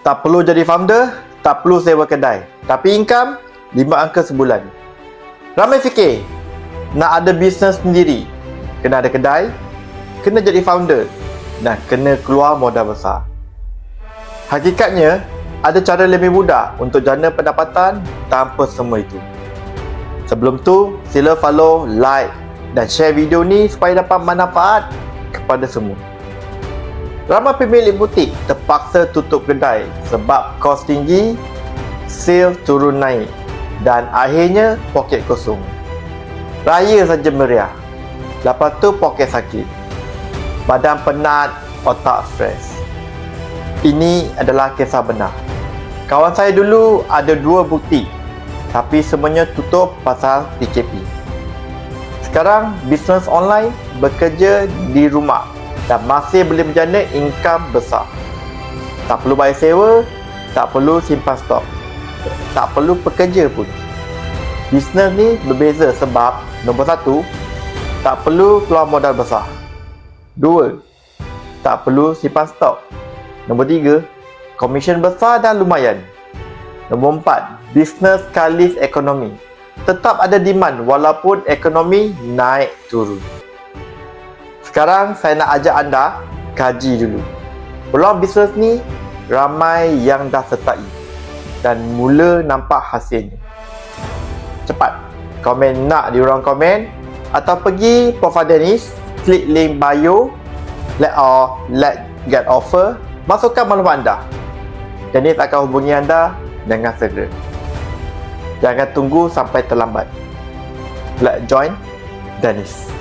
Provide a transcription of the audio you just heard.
Tak perlu jadi founder, tak perlu sewa kedai, tapi income 5 angka sebulan. Ramai fikir nak ada bisnes sendiri, kena ada kedai, kena jadi founder dan kena keluar modal besar. Hakikatnya, ada cara lebih mudah untuk jana pendapatan tanpa semua itu. Sebelum tu, sila follow, like dan share video ni supaya dapat manfaat kepada semua. Ramai pemilik butik terpaksa tutup kedai sebab kos tinggi, sale turun naik dan akhirnya poket kosong. Raya saja meriah, lepas tu poket sakit, badan penat, otak stres. Ini adalah kisah benar. Kawan saya dulu ada 2 butik, tapi semuanya tutup pasal PKP. Sekarang bisnes online, bekerja di rumah dan masih boleh menjana income besar. Tak perlu bayar sewa, tak perlu simpan stok, tak perlu pekerja pun. Bisnes ni berbeza sebab nombor 1, tak perlu keluar modal besar. 2, tak perlu simpan stok. Nombor 3, komisen besar dan lumayan. Nombor 4, bisnes kalis ekonomi. Tetap ada demand walaupun ekonomi naik turun. Sekarang saya nak ajak anda kaji dulu. Peluang bisnes ni ramai yang dah sertai dan mula nampak hasilnya. Cepat komen nak di ruang komen atau pergi profile Dennis, klik link bio, let get offer, masukkan maklumat anda. Dennis akan hubungi anda dengan segera. Jangan tunggu sampai terlambat. Let's join Dennis.